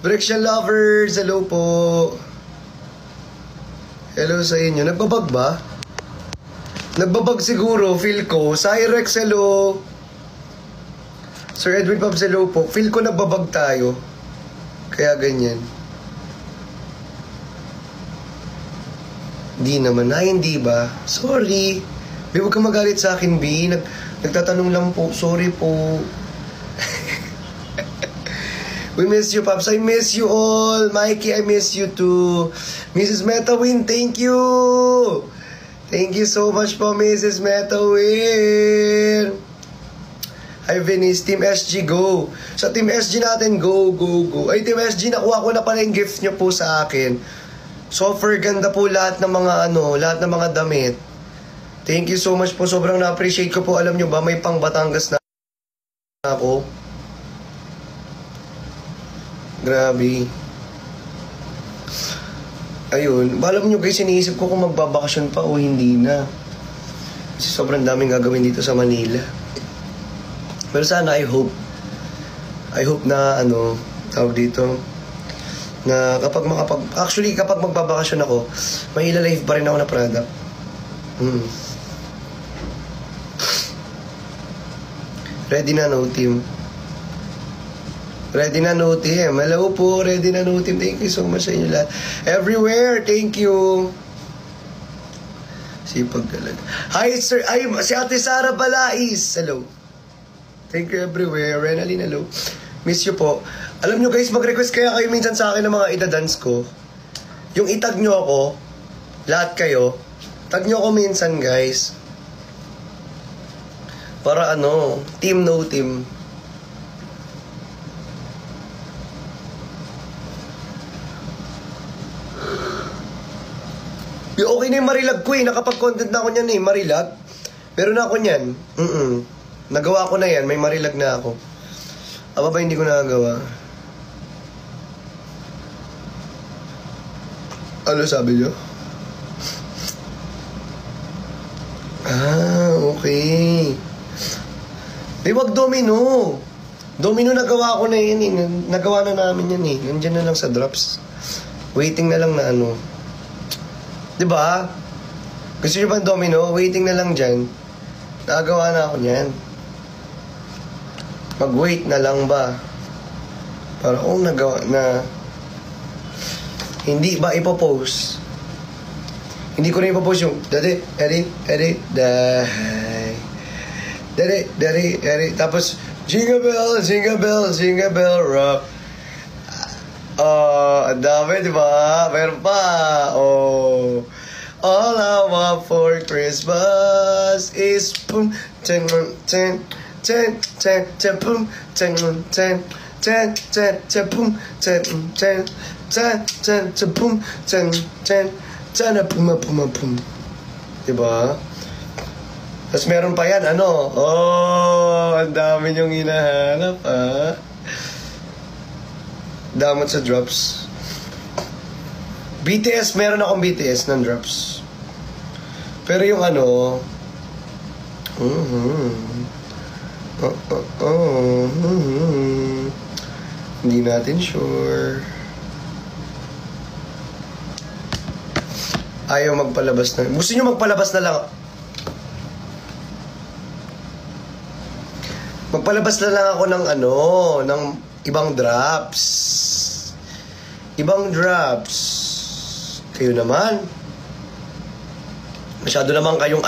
Breakshan lovers, hello po. Hello sa inyo. Nagbabag ba? Nagbabag siguro, feel ko. Cyrex, hello. Sir Edwin Pabs, hello po. Feel ko nagbabag tayo. Kaya ganyan. Di naman. Ay, hindi ba? Sorry. B, huwag kang magalit sa akin, B. Nagtatanong lang po. Sorry po. We miss you, Pops. I miss you all. Mikey, I miss you too. Mrs. Metawin, thank you. Thank you so much po, Mrs. Metawin. Hi, Venice. Team SG, go. Sa Team SG natin, go, go, go. Ay, Team SG, nakuha ko na pala yung gift nyo po sa akin. Super ganda po lahat ng mga lahat ng mga damit. Thank you so much po. Sobrang na-appreciate ko po. Alam nyo ba, may pang Batangas na ako. Grabe. Ayun. Alam nyo guys, iniisip ko kung magbabakasyon pa o hindi na. Kasi sobrang daming gagawin dito sa Manila. Pero sana I hope na tawag dito, na kapag magbabakasyon ako, may ilalive pa rin ako na product. Ready na, no team? Ready na, no team? Hello po, ready na, no team? Thank you so much sa inyo lahat. Everywhere, thank you. Sipag talaga. Hi, sir. Ay, si Ate Sara Balais. Hello. Thank you everywhere. Renalyn, hello. Miss you po. Alam nyo guys, mag-request kaya kayo minsan sa akin ng mga idadance ko. Yung itag nyo ako, lahat kayo, tag nyo ako minsan guys. Para team no team. Okay na yung Marilag ko nakapag-content na ako niyan Marilag. Meron na ako niyan. Nagawa ko na yan, may Marilag na ako. Aba ba hindi ko nagagawa? Ano sabi niyo? Okay. Wag Domino. Domino nagawa ko na yan Nagawa na namin yan Nandiyan na lang sa drops. Waiting na lang na Diba? Gusto nyo ba Domino? Waiting na lang dyan. Nakagawa na ako niyan. Mag-wait na lang ba? Para kung nagawa na, hindi ba ipopost? Hindi ko na ipopost yung Daddy, tapos Jingle bell, rock. Ang dami, diba? Meron pa. All I want for Christmas is boom, ten, ten, ten, ten, ten, boom, ten, ten, ten, ten, ten, boom, ten, ten, ten, ten, ten, boom, ten, ten, ten, boom, boom, boom. Diba? Tapos meron pa yan, ang dami niyong hinahanap, damot sa drops. BTS, meron akong BTS ng drops. Pero yung hindi natin sure. Ayaw magpalabas na. Gusto nyo magpalabas na lang? Magpalabas na lang ako ng ibang drops. Ibang drops. Kayo naman. Masyado naman kayong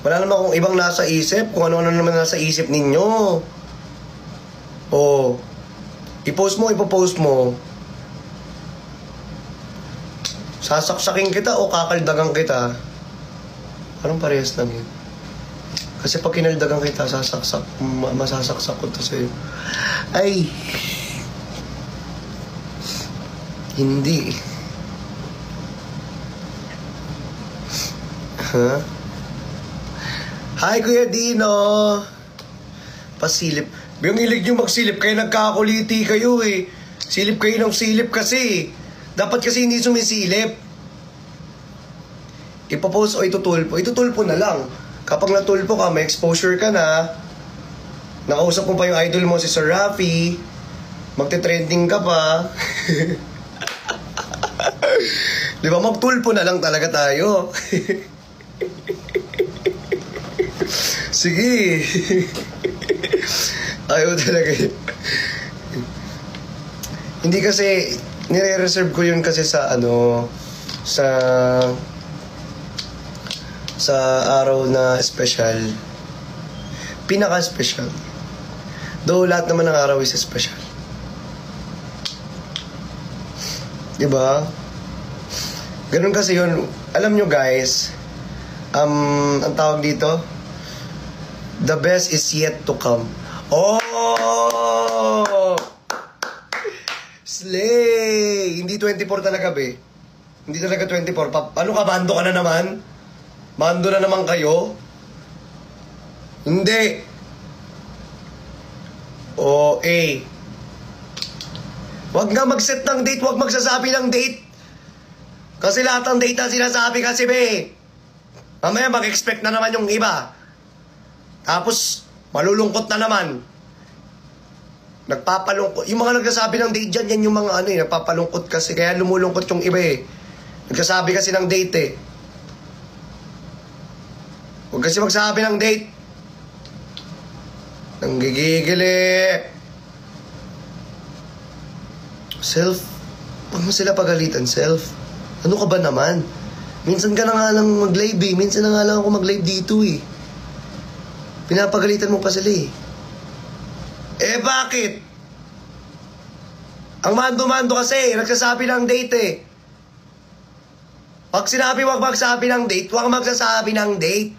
wala naman akong ibang nasa isip. Kung ano naman nasa isip ninyo. I-post mo, ipopost mo. Sasaksakin kita o kakaldagan kita? Parang parehas lang yun. Kasi pag kinaldagan kita, masasaksak ko to sa'yo. Ay! Hindi. Hi, Kuya Dino! Pasilip. Yung ilig nyo magsilip, kayo nagkakuliti kayo Silip kayo ng silip kasi. Dapat kasi hindi sumisilip. Ipopost o itutulpo. Itutulpo na lang. Kapag natulpo ka, may exposure ka na. Nakausap mo pa yung idol mo si Sir Rafi. Magte-trending ka pa. Di ba, magtulpo na lang talaga tayo. Sige. Ayaw talaga yun. Hindi kasi, nire-reserve ko yun kasi sa sa araw na special. Pinaka-special. Though lahat naman ng araw is special. Diba? Ganun kasi yun. Alam nyo guys, ang tawag dito, the best is yet to come. Oh! Slay! Hindi 24 talaga, be. Hindi talaga 24. Ano ka, bando ka na naman? Bando na naman kayo? Hindi. O, wag nga mag-set ng date, wag magsasabi ng date. Kasi lahat ng date na sinasabi kasi, be. Mamaya mag-expect na naman yung iba. Tapos, malulungkot na naman. Nagpapalungkot. Yung mga nagsasabi ng date dyan, yan yung mga nagpapalungkot kasi. Kaya lumulungkot yung iba eh. Nagsasabi kasi ng date eh. Huwag kasi magsabi ng date. Nanggigigil eh. Self, huwag mo sila pagalitan, self. Ano ka ba naman? Minsan ka na nga lang mag-live eh. Minsan na nga lang ako mag-live dito eh. Pinapagalitan mo pa sila eh. Eh bakit? Ang mando-mando kasi, nagsasabi ng date eh. Pag sinabi wag magsabi ng date, wag magsasabi ng date.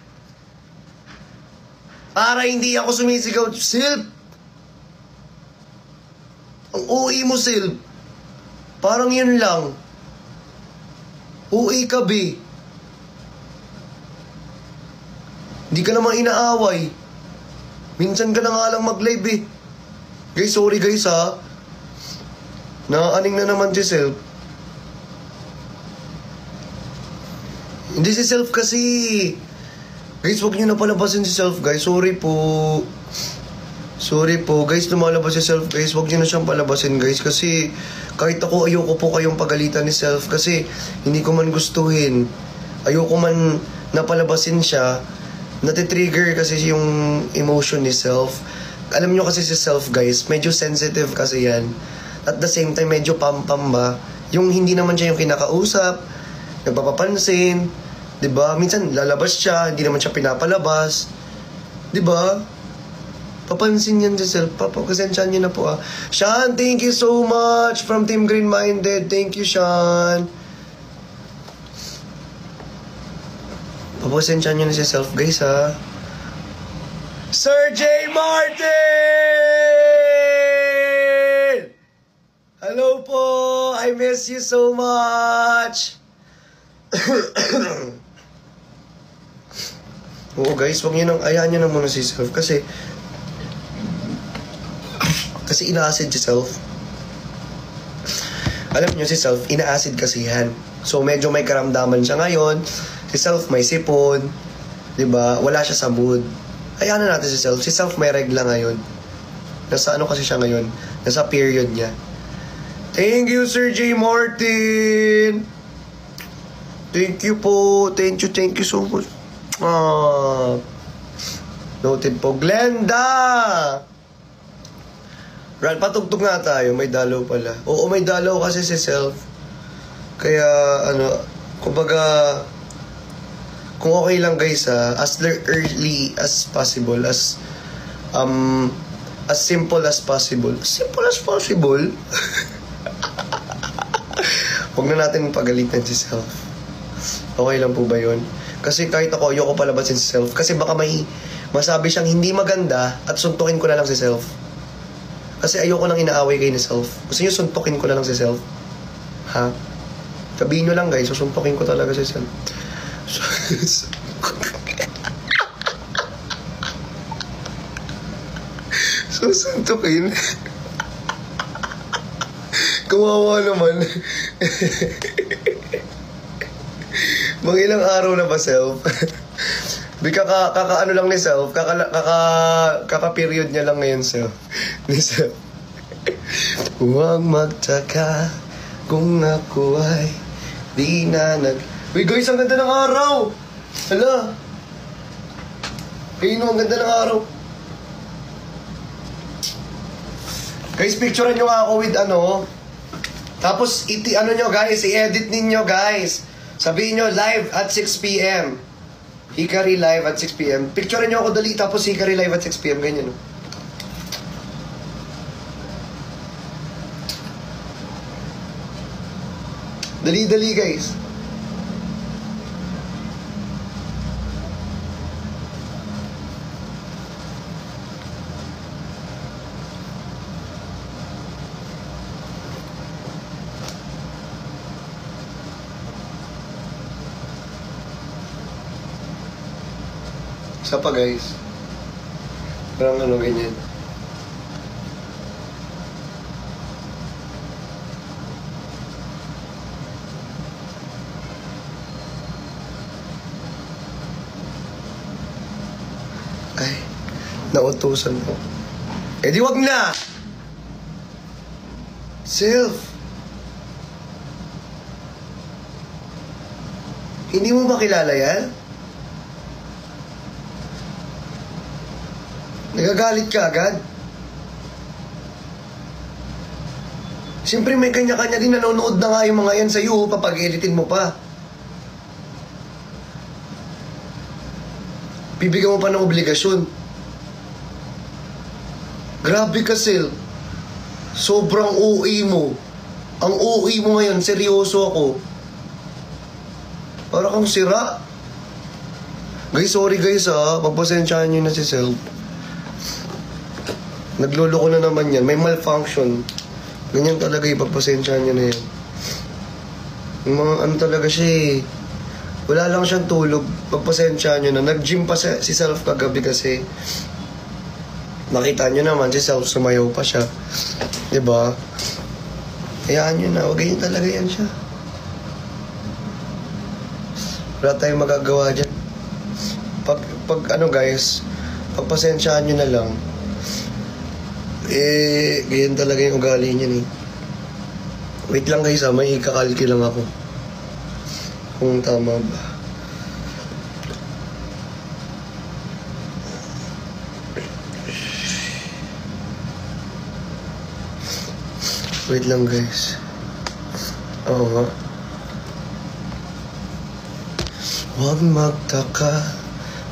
Para hindi ako sumisigaw, Silp! Ang uwi mo, Silp. Parang yun lang. Uwi ka, be. Hindi ka naman inaaway. Minsan ka na nga lang mag-live eh. Guys, sorry guys ha. Nakaaning na naman si Self. Hindi si Self kasi. Guys, huwag nyo na palabasin si Self guys. Sorry po. Sorry po. Guys, lumalabas si Self guys. Huwag nyo na siyang palabasin guys. Kasi kahit ako ayoko po kayong pagalitan ni Self. Kasi hindi ko man gustuhin. Ayoko man napalabasin siya. Natitrigger kasi yung emotion ni Self. Alam nyo kasi si Self guys, medyo sensitive kasi yan. At the same time, medyo pam-pam ba? Yung hindi naman siya yung kinakausap, nagpapapansin, diba? Minsan lalabas siya, hindi naman siya pinapalabas. Diba? Papansin yan si Self. Papakasensyahan niyo na po ah. Sean, thank you so much from Team Green Minded. Thank you, Sean. Papasensyahan nyo na si Self guys ha. Sir J. Martin! Hello po! I miss you so much! Oo guys, wag nyo nang ayahan nyo na muna si Self kasi ina-acid si Self. Alam nyo si Self, ina-acid kasi yan. So medyo may karamdaman siya ngayon. Si Self may sipon, 'di ba? Wala siya sa mood. Hayaan na natin si Self. Si Self may regla ngayon. Nasa ano kasi siya ngayon? Nasa period niya. Thank you, Sir J. Martin. Thank you po. Thank you so much. Noted po. Glenda! Ran, patugtog nga tayo. May dalaw pala. Oo, may dalaw kasi si Self. Kaya, kumbaga, kung okay lang guys as early as possible, as simple as possible. Simple as possible? Huwag na natin pagalitan si Self. Okay lang po ba yun? Kasi kahit ako, ayoko palabasin si Self. Kasi baka may masabi siyang hindi maganda at suntukin ko na lang si Self. Kasi ayoko nang inaaway kayo ni Self. Gusto nyo suntukin ko na lang si Self? Ha? Sabihin nyo lang guys, susuntukin ko talaga si Self. Susuntukin. Kawawa naman. Mga ilang araw na ba, Self? Kaka-ano lang ni Self, kaka-period niya lang ngayon, Self. Ni Self. Huwag magtaka kung ako ay di na nag... Uy guys, ang ganda ng araw! Hala! Ayun, ang ganda ng araw. Guys, picturean nyo nga ako with ano. Tapos, ano nyo guys, i-edit ninyo guys. Sabihin nyo, live at 6 p.m. Hikari live at 6 p.m. Picturean nyo ako dali, tapos Hikari live at 6 p.m. Ganyan, no? Dali-dali guys. Isa pa guys. Parang ano ganyan. Ay, nautusan ko. Eh di wag na! Self! Hindi mo ba kilala yan? Nagagalit ka agad? Siyempre may kanya-kanya din, nanonood na nga yung mga yan sa'yo, papag-editin mo pa. Bibigyan mo pa ng obligasyon. Grabe ka, Sil. Sobrang OA mo. Ang OA mo ngayon, seryoso ako. Para kang sira. Guys, sorry guys ha. Pagpasensyahan nyo na si Sil. Nagluloko na naman yan. May malfunction. Ganyan talaga ipagpasensyahan nyo na yan. Yung mga ano talaga siya eh. Wala lang siyang tulog. Pagpasensyahan nyo na. Nag-gym pa si Self kagabi kasi. Nakita nyo naman si Self sumayaw pa siya. Diba? Hayaan nyo na. Huwag ganyan talaga yan siya. Wala tayong magagawa dyan. Pag ano guys, pagpasensyahan nyo na lang. Eh, ganyan talaga yung ugali niyan eh. Wait lang guys ha, may ikakalki lang ako. Kung tama ba. Wait lang guys. Oo nga. Huwag magtaka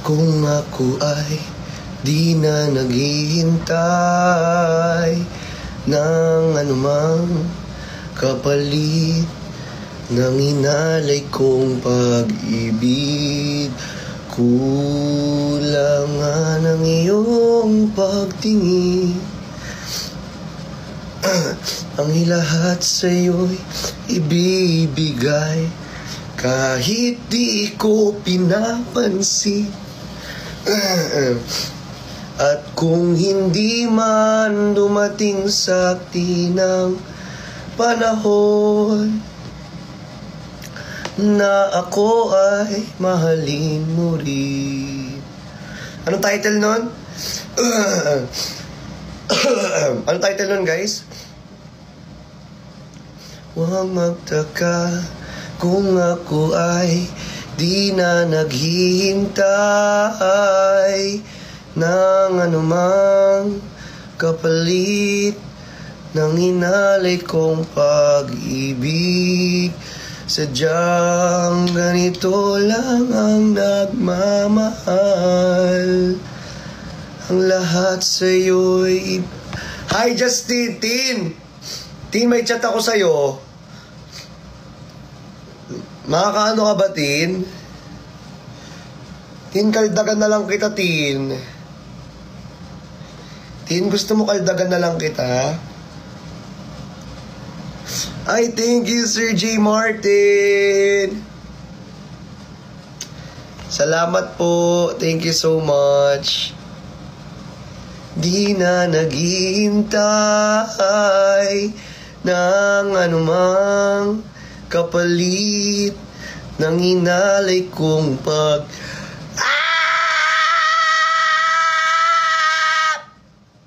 kung ako ay di na naghihintay ng anumang kapalit ng inalay kong pag-ibig. Kulang nga ng iyong pagtingin. Ang lahat sa'yo'y ibibigay kahit di ko pinapansin. At kung hindi man dumating sa tinang panahon na ako ay mahalin mo rin. Anong title nun? Anong title nun guys? Huwag magtaka kung ako ay di na naghihintay ng anumang kapalit ng inalay kong pag-ibig. Sadyang ganito lang ang nagmamahal. Ang lahat sa'yo'y... Hi Justin! Tin, may chat ako sa'yo. Makakaano ka ba, Tin? Tin, kaldagan na lang kita, Tin. Tin, gusto mo kaldagan na lang kita? Ay, thank you, Sir J. Martin. Salamat po. Thank you so much. Di na naghihintay ng anumang kapalit ng inalay kong pag...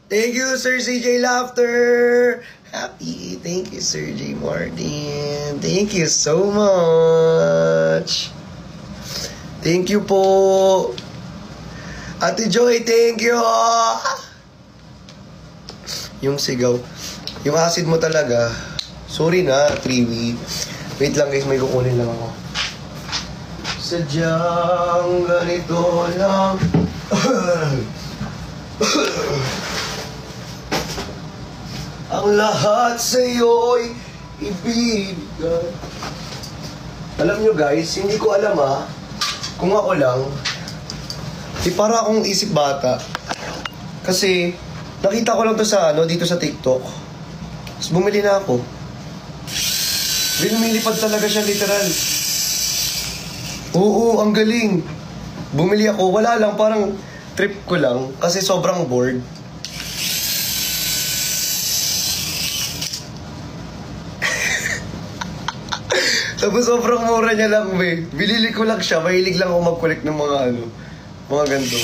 Thank you, Sir CJ Laughter. Happy. Thank you, Sir J. Martin. Thank you so much. Thank you po. Ate Joy, thank you. Yung sigaw. Yung acid mo talaga. Sorry na, Triwi. Wait lang guys, may kukunin lang ako. Sadyang ganito lang. Ang lahat sa'yo'y ibibigay. Alam nyo guys, hindi ko alam kung ako lang, para akong isip bata. Kasi, nakita ko lang to sa dito sa TikTok. Tapos bumili na ako. Lumilipad talaga siya literal. Oo, ang galing. Bumili ako, wala lang, parang trip ko lang. Kasi sobrang bored. Tapos sobrang mura niya lang, be. Bilili ko lang siya. Mahilig lang ako mag-collect ng mga ganito.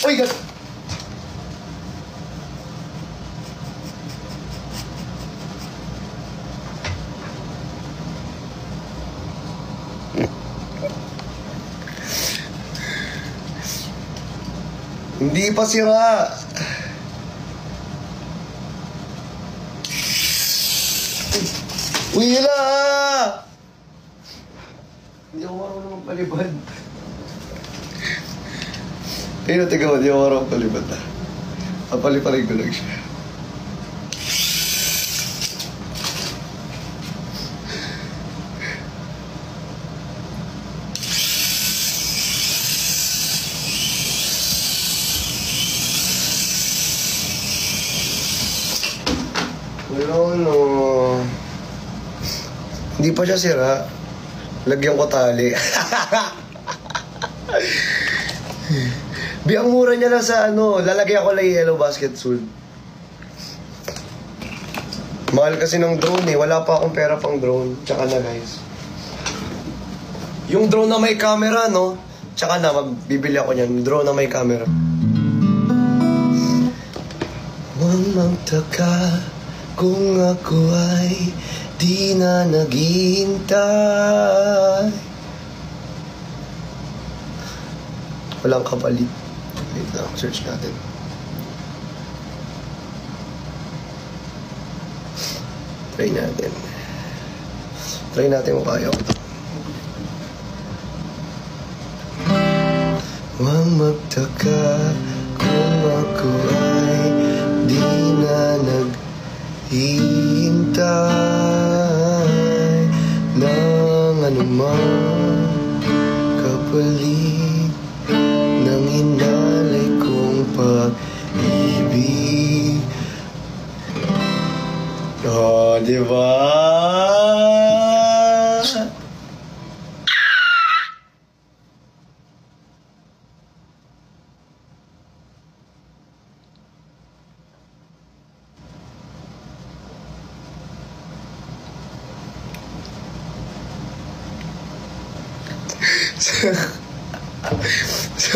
Uy, God! Hindi pa sira. Uy, yala! Hindi ako marunong magpalibad. Ayun, tiga mo, hindi ako marunong magpalibad Papaliparin ko lang siya. No. Hindi pa siya sira. Lagyan ko tali. Ang mura niya lang sa lalagyan ko lang yellow basket suit. Mahal kasi ng drone Wala pa akong pera pang drone. Tsaka na guys. Yung drone na may camera, tsaka na, magbibili ako niyan. Drone na may camera. Huwag magtaka kung ako ay di na naghihintay. Walang kapalit. Wait lang, search natin. Try natin kung kaya ko. Huwag magtaka kung ako ay di na hintay ng anumang kapalit ng inalay kong pag-ibig. Oh, di ba?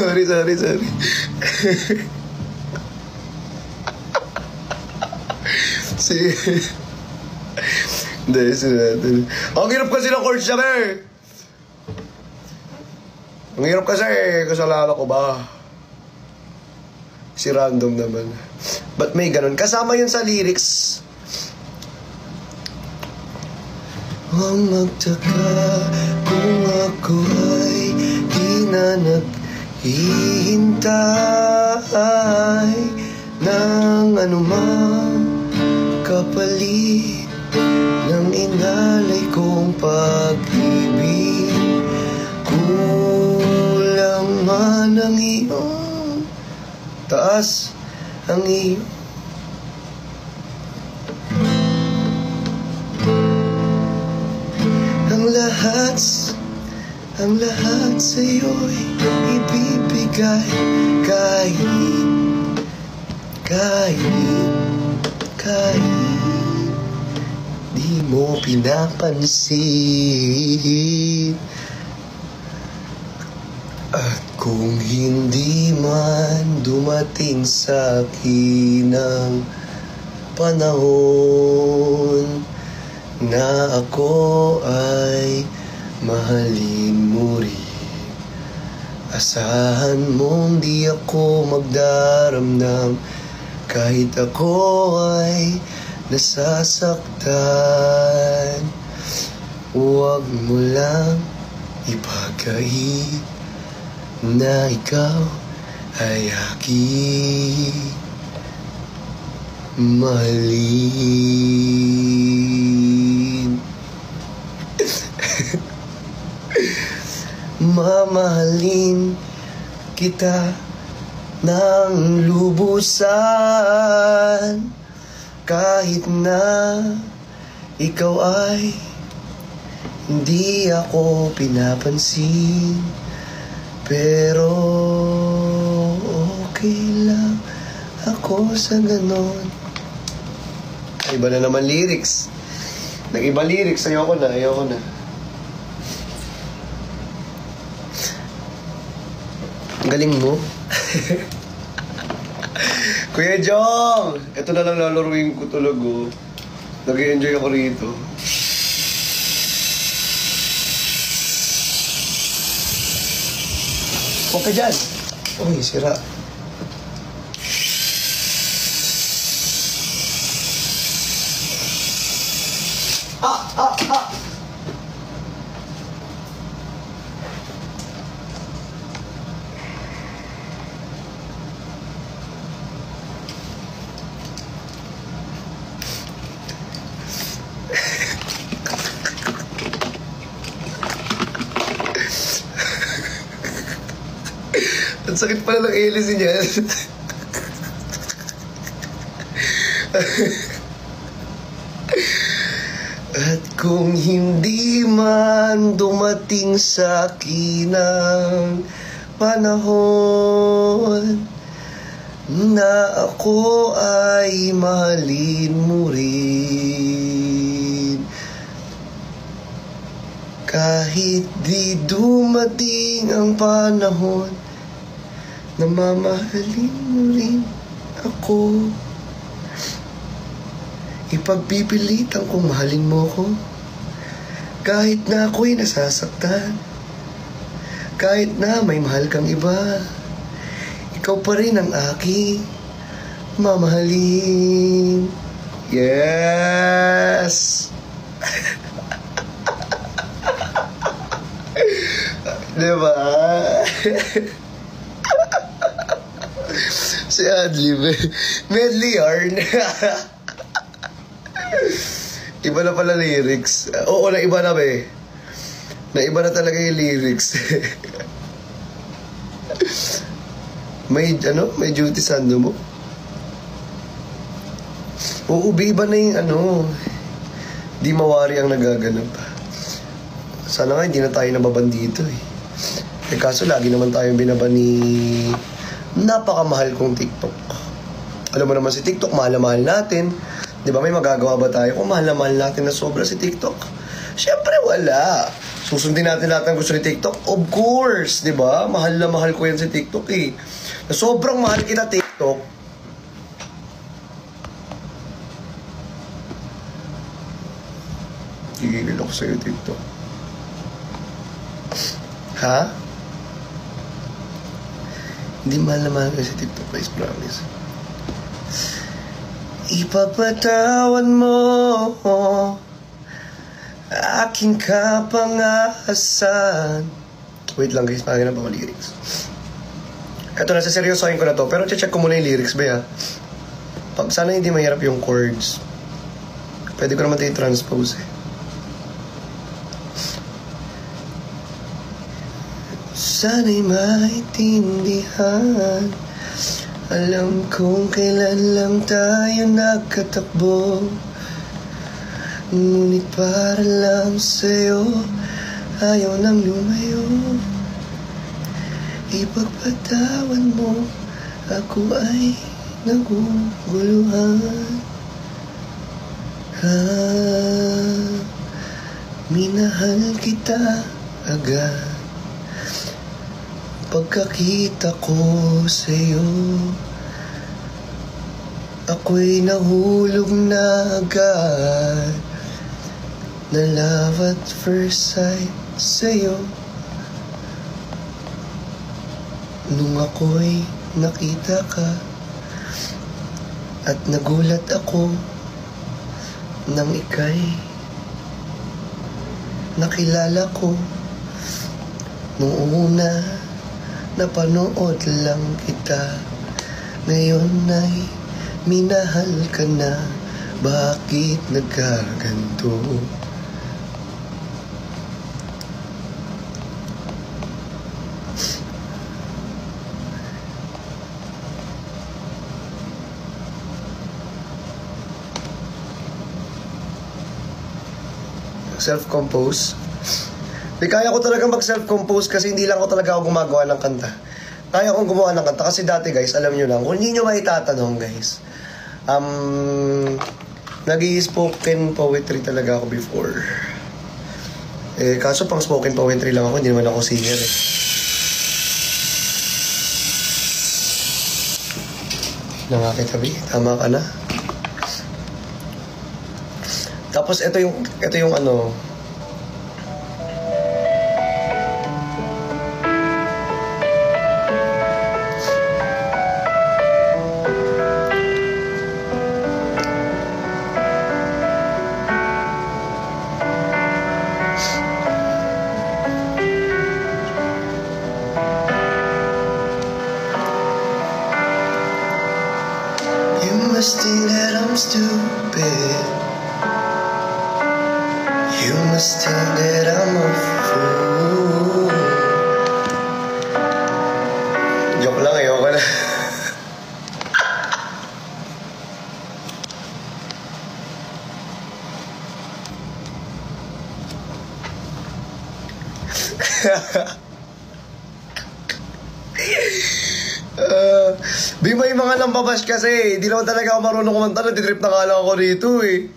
Sorry. Hindi, natin. Ang hirap kasi ng chords niya, be! Ang hirap kasi, kasalanan ko ba? Si random naman. Ba't may ganun? Kasama yun sa lyrics. Huwag magtaka kung ako ay di na naghihintay ng anumang kapalit ng inalay kong pag-ibig. Kulang man ang iyong taas ang iyong ang lahat sa'yo'y ibibigay kahit di mo pinapansin. At kung hindi man dumating sa akin ang panahon na ako ay mahalin mo rin. Asahan mong di ako magdaramdam kahit ako ay nasasaktan. Huwag mo lang ipagkait na ikaw ay aking mahalin. Mamahalin kita ng lubusan kahit na ikaw ay hindi ako pinapansin. Pero okay lang ako sa ganon. Iba na naman lyrics. Nag-iba lyrics, ayoko na. Galing mo. Kuya Jong, ito na lang lalaruin ko talaga. Nag-i-enjoy ako rito. Huwag ka dyan. Uy, sira. Ang sakit pala ng hélice niya. At kung hindi man dumating sa akin ang panahon na ako ay mahalin mo rin, kahit di dumating ang panahon na mamahalin mo rin ako, ipagpipilitan kong mahalin mo ko kahit na ako'y nasasaktan, kahit na may mahal kang iba, ikaw pa rin ang aking mamahalin. Yes. Diba? Si Adlib, medley yarn. Iba na pala lyrics. Oo, naiba na be. Naiba na talaga yung lyrics. May duty sando mo? Oo, iba na yung di mawari ang nagaganap. Sana nga hindi na tayo nababan dito eh. Kaso lagi naman tayong binaban ni napakamahal kong TikTok. Alam mo naman si TikTok, mahal na mahal natin. Di ba may magagawa ba tayo kung mahal na mahal natin na sobra si TikTok? Siyempre wala. Susundin natin lahat ng gusto ni TikTok? Of course, di ba? Mahal na mahal ko yan si TikTok eh. Na sobrang mahal kita TikTok. Gigigil ako sa'yo TikTok. Ha? Hindi mahal na mahal ka sa TikTok, guys, promise. Ipagpatawan mo aking kapangahasan. Wait lang guys, pakinggan pa mga lyrics. Ito, nasa seryosohin ko na to, pero check ko muna yung lyrics ba ya? Sana hindi mahirap yung chords. Pwede ko naman tayo transpose eh. Sana'y maintindihan, alam kong kailan lang tayo nagkatakbo, ngunit para lang sa'yo ayaw nang lumayo. Ipagpatawan mo, ako ay naguguluhan. Minahal kita agad pagkakita ko sa'yo. ako'y nahulog na agad. Na love at first sight sa'yo. Nung ako'y nakita ka, at nagulat ako nang ika'y nakilala ko. Nung una, napanood lang kita. Ngayon ay minahal ka na. Bakit nagkaganto? Self-compose. Kaya ko talaga mag-self-compose kasi hindi lang ako talaga gumagawa ng kanta. Kaya kong gumawa ng kanta kasi dati guys, alam nyo lang, kung hindi nyo maitatanong guys, nag-i-spoken poetry talaga ako before. Kaso pang spoken poetry lang ako, hindi naman ako singer eh. Nakakitabi, tama ka na. Tapos ito yung ano. You must think that I'm stupid. You must think that I'm a fool. Joke lang, ayoko na. Di may mga lambabash kasi. Di naman talaga ako marunong kumanta. Natitrip na kala ako dito eh.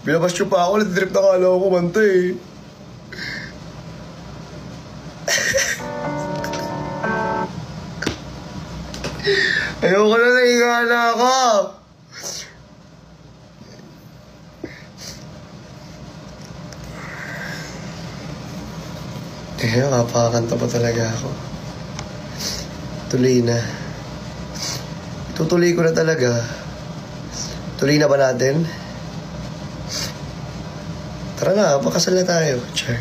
Binabas nyo pa ako, natitrip na kala ako kumanta eh. Ayoko na, nahiga na ako. Kapakanta pa talaga ako. Tuloy na. Tutuloy ko na talaga. Tuloy na ba natin? Tara na, pakasal na tayo. Char.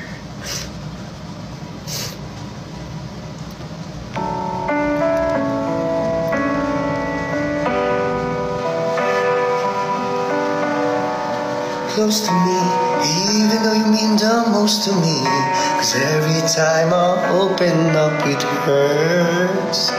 Close to me, even though you mean the most to me. 'Cause every time I open up it hurts.